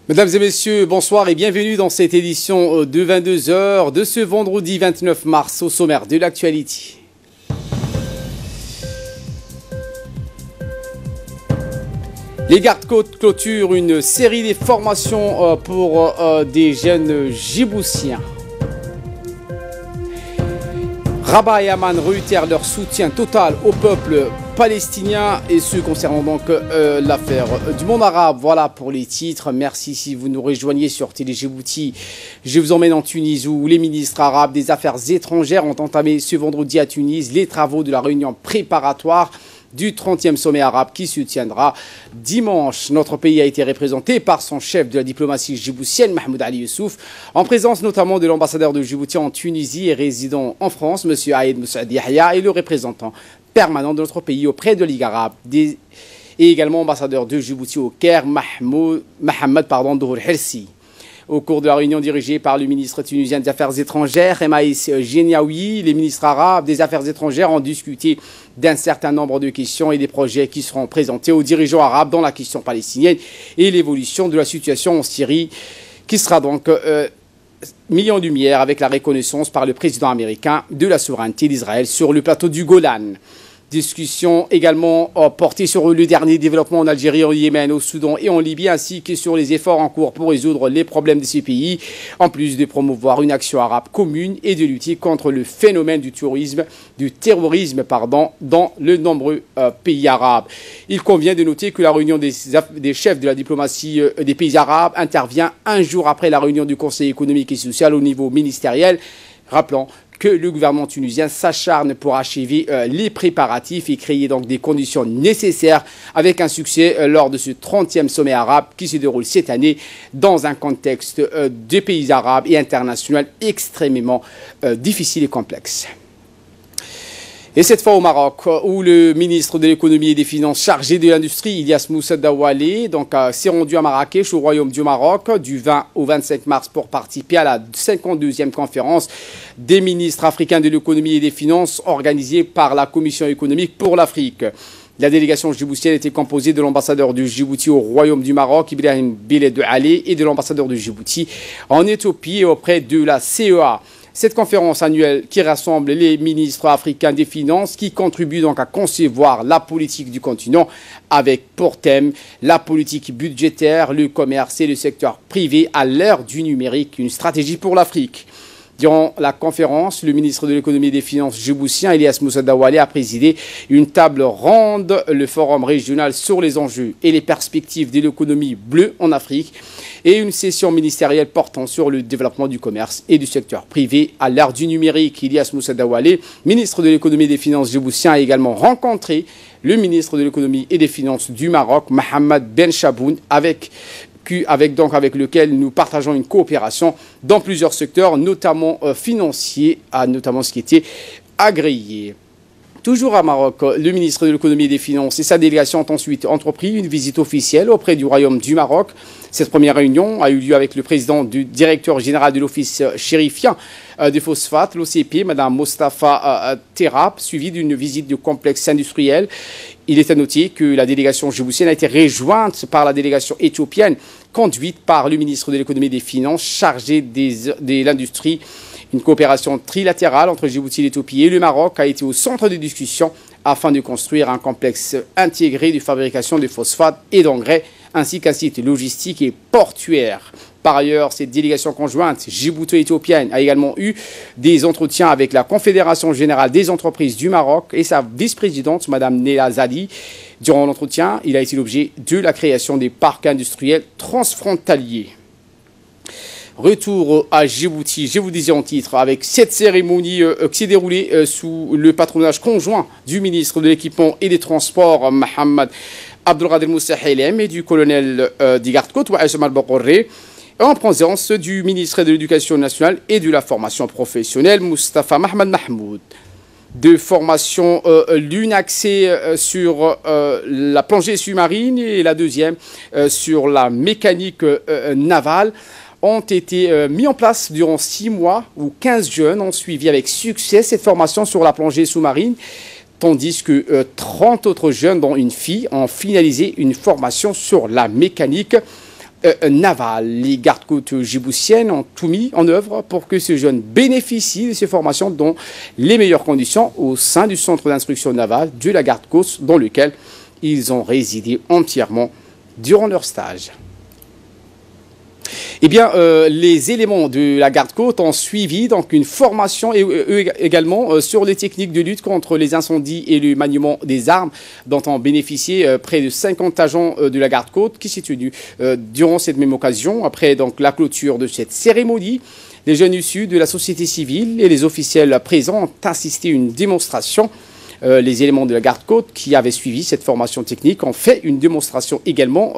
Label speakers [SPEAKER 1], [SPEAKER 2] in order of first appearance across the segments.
[SPEAKER 1] Mesdames et messieurs, bonsoir et bienvenue dans cette édition de 22 heures de ce vendredi 29 mars au sommaire de l'actualité. Les gardes-côtes clôturent une série de formations pour des jeunes djiboutiens. Rabat et Amman réitèrent leur soutien total au peuple palestinien et ce concernant donc l'affaire du monde arabe. Voilà pour les titres. Merci si vous nous rejoignez sur Télé Djibouti. Je vous emmène en Tunisie où les ministres arabes des Affaires étrangères ont entamé ce vendredi à Tunis les travaux de la réunion préparatoire du 30e sommet arabe qui se tiendra dimanche. Notre pays a été représenté par son chef de la diplomatie djiboutienne, Mahmoud Ali Youssouf, en présence notamment de l'ambassadeur de Djibouti en Tunisie et résident en France, M. Aïd Moussaad Yahya, et le représentant permanent de notre pays auprès de la Ligue arabe, et également ambassadeur de Djibouti au Caire, Mohamed Dohor Hirsi. Au cours de la réunion dirigée par le ministre tunisien des Affaires étrangères, Emaïs Geniaoui, les ministres arabes des Affaires étrangères ont discuté d'un certain nombre de questions et des projets qui seront présentés aux dirigeants arabes dans la question palestinienne et l'évolution de la situation en Syrie, qui sera donc mis en lumière avec la reconnaissance par le président américain de la souveraineté d'Israël sur le plateau du Golan. Discussion également portée sur le dernier développement en Algérie, au Yémen, au Soudan et en Libye, ainsi que sur les efforts en cours pour résoudre les problèmes de ces pays, en plus de promouvoir une action arabe commune et de lutter contre le phénomène du terrorisme dans de nombreux pays arabes. Il convient de noter que la réunion des chefs de la diplomatie des pays arabes intervient un jour après la réunion du Conseil économique et social au niveau ministériel, rappelant que le gouvernement tunisien s'acharne pour achever les préparatifs et créer donc des conditions nécessaires avec un succès lors de ce 30e sommet arabe qui se déroule cette année dans un contexte de pays arabes et international extrêmement difficile et complexe. Et cette fois au Maroc, où le ministre de l'économie et des finances chargé de l'industrie, Ilyas Moussa Daoualé, s'est rendu à Marrakech, au Royaume du Maroc, du 20 au 25 mars pour participer à la 52e conférence des ministres africains de l'économie et des finances organisée par la Commission économique pour l'Afrique. La délégation djiboutienne était composée de l'ambassadeur du Djibouti au Royaume du Maroc, Ibrahim Biled Ali, et de l'ambassadeur du Djibouti en Éthiopie auprès de la CEA. Cette conférence annuelle qui rassemble les ministres africains des finances qui contribuent donc à concevoir la politique du continent avec pour thème la politique budgétaire, le commerce et le secteur privé à l'ère du numérique, une stratégie pour l'Afrique. Durant la conférence, le ministre de l'économie et des finances djiboutien, Ilyas Moussa Daoualé, a présidé une table ronde, le forum régional sur les enjeux et les perspectives de l'économie bleue en Afrique, et une session ministérielle portant sur le développement du commerce et du secteur privé à l'ère du numérique. Ilyas Moussa Daoualé, ministre de l'économie et des finances djiboutien, a également rencontré le ministre de l'économie et des finances du Maroc, Mohamed Ben Chaboun, avec lequel nous partageons une coopération dans plusieurs secteurs, notamment financiers, notamment ce qui était agréé. Toujours à Maroc, le ministre de l'économie et des finances et sa délégation ont ensuite entrepris une visite officielle auprès du Royaume du Maroc. Cette première réunion a eu lieu avec le président du directeur général de l'Office chérifien des phosphates, l'OCP, Mme Mostafa Terab, suivie d'une visite du complexe industriel. Il est à noter que la délégation djiboutienne a été rejointe par la délégation éthiopienne, conduite par le ministre de l'économie et des finances, chargé de l'industrie. Une coopération trilatérale entre Djibouti, l'Éthiopie et le Maroc a été au centre des discussions afin de construire un complexe intégré de fabrication de phosphates et d'engrais, ainsi qu'un site logistique et portuaire. Par ailleurs, cette délégation conjointe djibouto-éthiopienne a également eu des entretiens avec la Confédération générale des entreprises du Maroc et sa vice-présidente, Mme Nela Zadi. Durant l'entretien, il a été l'objet de la création des parcs industriels transfrontaliers. Retour à Djibouti, je vous disais en titre, avec cette cérémonie qui s'est déroulée sous le patronage conjoint du ministre de l'Équipement et des Transports, Mohamed Abdelkader Moussa Helem, et du colonel des gardes-côtes, Waïsam Al-Bakouré, en présence du ministre de l'Éducation nationale et de la formation professionnelle, Mustafa Mohamed Mahmoud. De formation, l'une axée sur la plongée sous-marine et la deuxième sur la mécanique navale, ont été mis en place durant 6 mois où 15 jeunes ont suivi avec succès cette formation sur la plongée sous-marine, tandis que 30 autres jeunes, dont une fille, ont finalisé une formation sur la mécanique navale. Les gardes-côtes djiboutiennes ont tout mis en œuvre pour que ces jeunes bénéficient de ces formations dans les meilleures conditions au sein du centre d'instruction navale de la garde-côte dans lequel ils ont résidé entièrement durant leur stage. Eh bien, les éléments de la garde-côte ont suivi donc une formation et eux également sur les techniques de lutte contre les incendies et le maniement des armes dont ont bénéficié près de 50 agents de la garde-côte qui s'est tenue durant cette même occasion. Après donc la clôture de cette cérémonie, les jeunes issus de la société civile et les officiels présents ont assisté à une démonstration. Les éléments de la garde-côte qui avaient suivi cette formation technique ont fait une démonstration également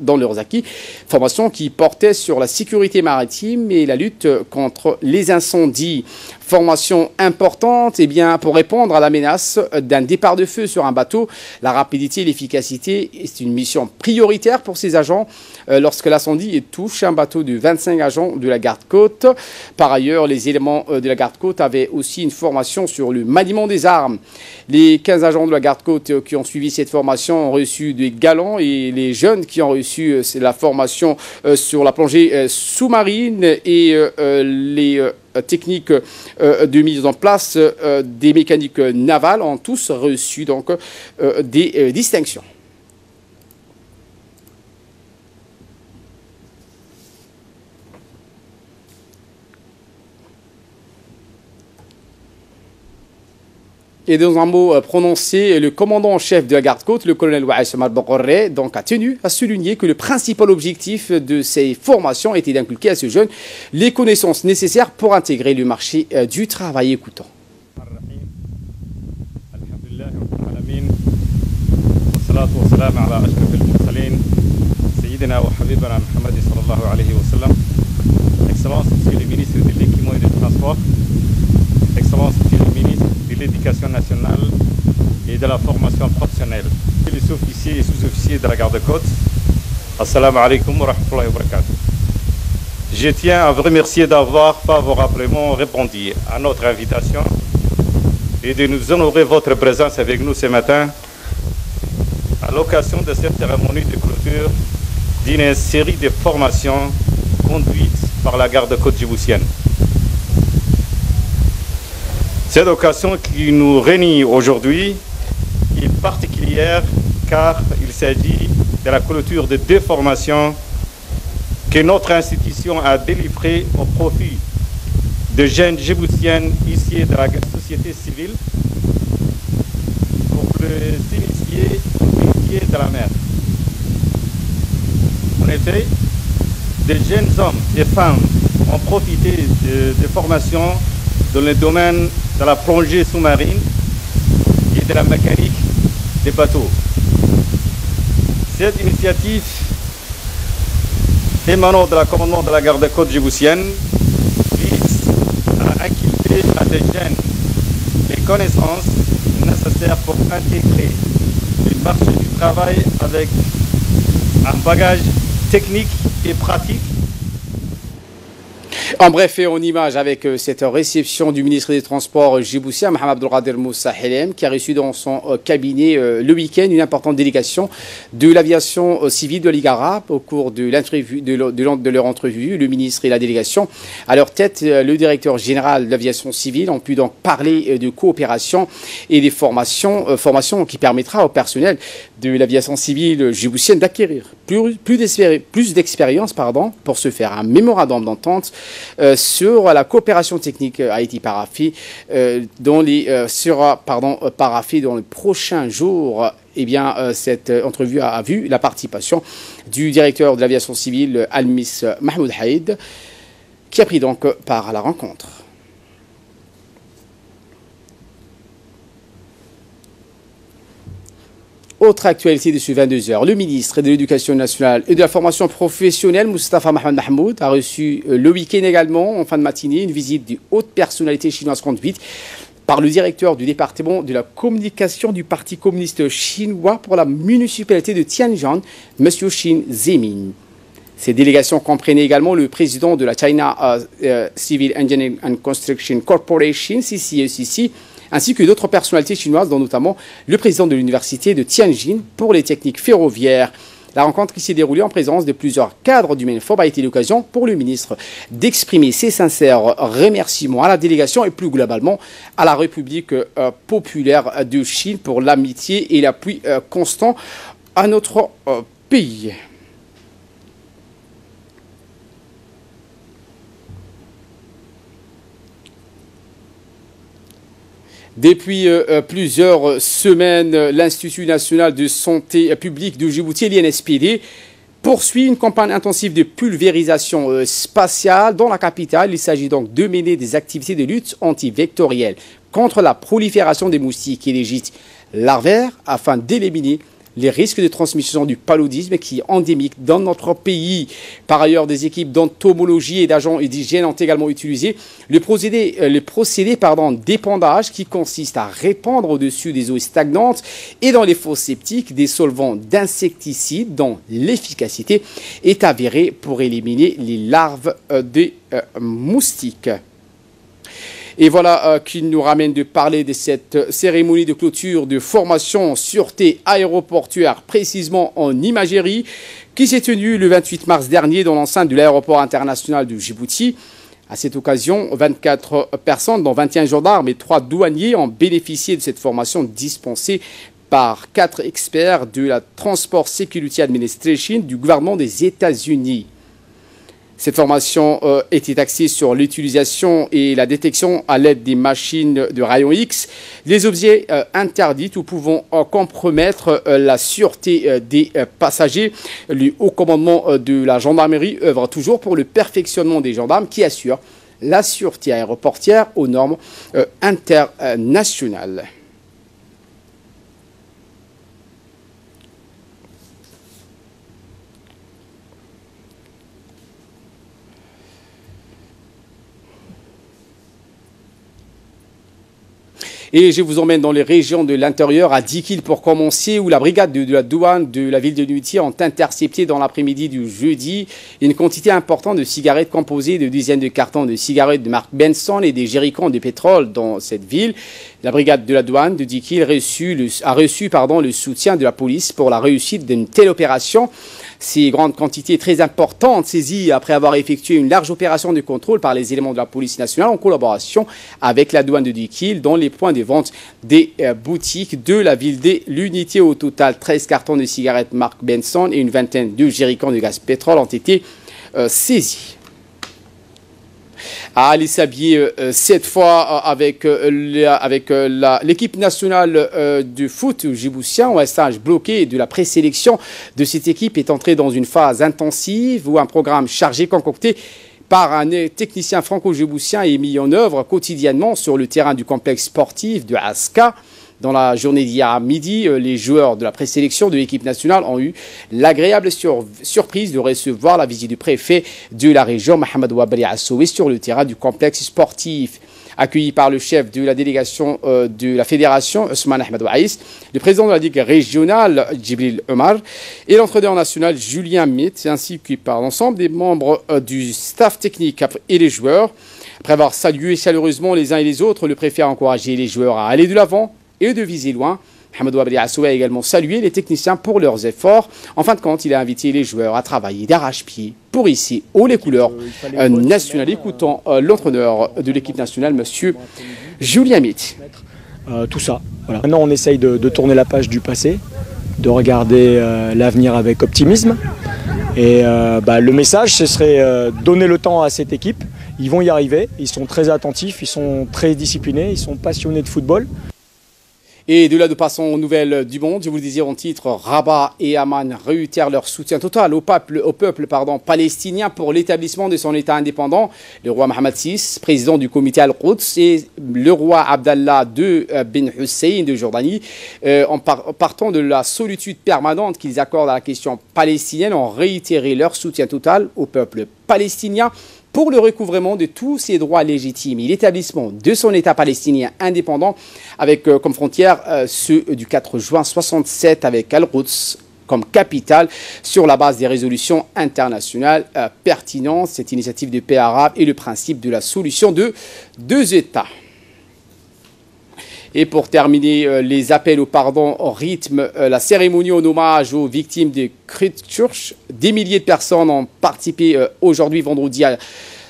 [SPEAKER 1] dans leurs acquis, formation qui portait sur la sécurité maritime et la lutte contre les incendies. Formation importante pour répondre à la menace d'un départ de feu sur un bateau. La rapidité et l'efficacité est une mission prioritaire pour ces agents lorsque l'incendie touche un bateau de 25 agents de la garde-côte. Par ailleurs, les éléments de la garde-côte avaient aussi une formation sur le maniement des armes. Les 15 agents de la garde-côte qui ont suivi cette formation ont reçu des galons et les jeunes qui ont reçu la formation sur la plongée sous-marine et les techniques de mise en place des mécaniques navales ont tous reçu donc des distinctions. Et dans un mot prononcé, le commandant en chef de la garde-côte, le colonel Waïsam al-Bokoré, donc a tenu à souligner que le principal objectif de ces formations était d'inculquer à ce jeune les connaissances nécessaires pour intégrer le marché du travail. Écoutons.
[SPEAKER 2] Excellence, Monsieur le ministre de l'Équipement et des Transports, Excellence, Monsieur le ministre de l'Éducation nationale et de la formation professionnelle, les officiers et sous-officiers de la garde-côte, Assalamu alaikum wa rahmatullahi wa barakatuh. Je tiens à vous remercier d'avoir favorablement répondu à notre invitation et de nous honorer votre présence avec nous ce matin à l'occasion de cette cérémonie de clôture d'une série de formations conduites par la garde-côte djiboutienne. Cette occasion qui nous réunit aujourd'hui est particulière car il s'agit de la clôture de 2 formations que notre institution a délivrées au profit de jeunes djiboutiennes issus de la société civile pour les initier au métier de la mer. En effet, des jeunes hommes et femmes ont profité de formations dans le domaine de la plongée sous-marine et de la mécanique des bateaux. Cette initiative émanant de la commandement de la garde-côte djiboutienne vise à inculquer à des jeunes les connaissances nécessaires pour intégrer le marché du travail avec un bagage technique et pratique.
[SPEAKER 1] En bref, et en image avec cette réception du ministre des Transports djiboutien, Mohamed Abdelkader Moussa Helem, qui a reçu dans son cabinet le week-end une importante délégation de l'aviation civile de la Ligue arabe. Au cours de leur entrevue, le ministre et la délégation, à leur tête, le directeur général de l'aviation civile, ont pu donc parler de coopération et des formations qui permettra au personnel de l'aviation civile djiboutienne d'acquérir plus d'expérience pour se faire un mémorandum d'entente sur la coopération technique a été parafé sera paraphé dans les prochains jours. Eh bien, cette entrevue a vu la participation du directeur de l'aviation civile, Al-Miss Mahmoud Haïd, qui a pris donc part à la rencontre. Autre actualité de ce 22h, le ministre de l'Éducation nationale et de la formation professionnelle, Moustapha Mohamed Mahmoud, a reçu le week-end également, en fin de matinée, une visite de haute personnalité chinoise conduite par le directeur du département de la communication du Parti communiste chinois pour la municipalité de Tianjin, M. Xin Zemin. Ces délégations comprenaient également le président de la China Civil Engineering and Construction Corporation, CCECC, ainsi que d'autres personnalités chinoises, dont notamment le président de l'université de Tianjin pour les techniques ferroviaires. La rencontre qui s'est déroulée en présence de plusieurs cadres du MENFOB a été l'occasion pour le ministre d'exprimer ses sincères remerciements à la délégation et plus globalement à la République populaire de Chine pour l'amitié et l'appui constant à notre pays. Depuis plusieurs semaines, l'Institut national de santé publique de Djibouti, l'INSPD, poursuit une campagne intensive de pulvérisation spatiale dans la capitale. Il s'agit donc de mener des activités de lutte antivectorielle contre la prolifération des moustiques et des gîtes larvaires afin d'éliminer les risques de transmission du paludisme qui est endémique dans notre pays. Par ailleurs, des équipes d'entomologie et d'agents d'hygiène ont également utilisé le procédé d'épandage qui consiste à répandre au-dessus des eaux stagnantes et dans les fosses septiques des solvants d'insecticides dont l'efficacité est avérée pour éliminer les larves des moustiques. Et voilà qui nous ramène de parler de cette cérémonie de clôture de formation sûreté aéroportuaire, précisément en imagerie, qui s'est tenue le 28 mars dernier dans l'enceinte de l'aéroport international de Djibouti. À cette occasion, 24 personnes, dont 21 gendarmes et 3 douaniers, ont bénéficié de cette formation dispensée par 4 experts de la Transport Security Administration du gouvernement des États-Unis. Cette formation était axée sur l'utilisation et la détection à l'aide des machines de rayons X des objets interdits ou pouvant compromettre la sûreté des passagers. Le haut commandement de la gendarmerie œuvre toujours pour le perfectionnement des gendarmes qui assurent la sûreté aéroportière aux normes internationales. Et je vous emmène dans les régions de l'intérieur, à Dikil pour commencer, où la brigade de la douane de la ville de Nunti ont intercepté dans l'après-midi du jeudi une quantité importante de cigarettes composées de dizaines de cartons de cigarettes de marque Benson et des jerrycans de pétrole dans cette ville. La brigade de la douane de Dikil a reçu le soutien de la police pour la réussite d'une telle opération. Ces grandes quantités très importantes saisies après avoir effectué une large opération de contrôle par les éléments de la police nationale en collaboration avec la douane de Dikil dans les points de vente des boutiques de la ville de l'unité. Au total, 13 cartons de cigarettes marque Benson et une vingtaine de jerrycans de gaz pétrole ont été saisis. À Ali Sabié, cette fois avec l'équipe nationale de foot djiboutien, où un stage bloqué de la présélection de cette équipe est entré dans une phase intensive où un programme chargé concocté par un technicien franco-djiboutien est mis en œuvre quotidiennement sur le terrain du complexe sportif de Aska. Dans la journée d'hier à midi, les joueurs de la présélection de l'équipe nationale ont eu l'agréable surprise de recevoir la visite du préfet de la région, Mohamed Wabri Assoué, sur le terrain du complexe sportif. Accueilli par le chef de la délégation de la fédération, Ousmane Ahmed Waïs, le président de la Ligue régionale, Djibril Omar, et l'entraîneur national, Julien Mitt, ainsi que par l'ensemble des membres du staff technique et les joueurs. Après avoir salué chaleureusement les uns et les autres, le préfet a encouragé les joueurs à aller de l'avant et de viser loin. Mohamed Wabri Assoué a également salué les techniciens pour leurs efforts. En fin de compte, il a invité les joueurs à travailler d'arrache-pied pour hisser haut les couleurs nationales. Écoutons l'entraîneur de l'équipe nationale, M. Julien Mitt.
[SPEAKER 3] Tout ça. Voilà. Maintenant, on essaye de tourner la page du passé, de regarder l'avenir avec optimisme. Et le message, ce serait donner le temps à cette équipe. Ils vont y arriver. Ils sont très attentifs, ils sont très disciplinés, ils sont passionnés de football.
[SPEAKER 1] Et de là, nous passons aux nouvelles du monde. Je vous le disais en titre, Rabat et Amman réitèrent leur soutien total au peuple palestinien pour l'établissement de son État indépendant. Le roi Mohamed VI, président du comité Al-Quds, et le roi Abdallah II bin Hussein de Jordanie, en partant de la solitude permanente qu'ils accordent à la question palestinienne, ont réitéré leur soutien total au peuple palestinien pour le recouvrement de tous ses droits légitimes et l'établissement de son État palestinien indépendant avec comme frontière ceux du 4 juin 67 avec Al-Quds comme capitale sur la base des résolutions internationales pertinentes. Cette initiative de paix arabe est le principe de la solution de deux États. Et pour terminer, les appels au pardon rythment la cérémonie en hommage aux victimes de Christchurch. Des milliers de personnes ont participé aujourd'hui, vendredi,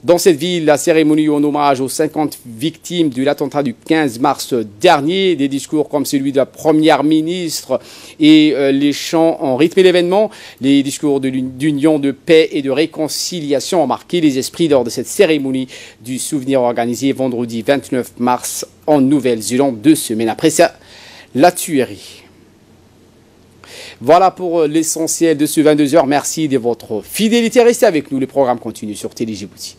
[SPEAKER 1] dans cette ville, la cérémonie en hommage aux 50 victimes de l'attentat du 15 mars dernier. Des discours comme celui de la première ministre et les chants ont rythmé l'événement. Les discours d'union, de paix et de réconciliation ont marqué les esprits lors de cette cérémonie du souvenir organisée vendredi 29 mars en Nouvelle-Zélande, 2 semaines après ça, la tuerie. Voilà pour l'essentiel de ce 22h. Merci de votre fidélité. Restez avec nous. Le programme continue sur Télé Djibouti.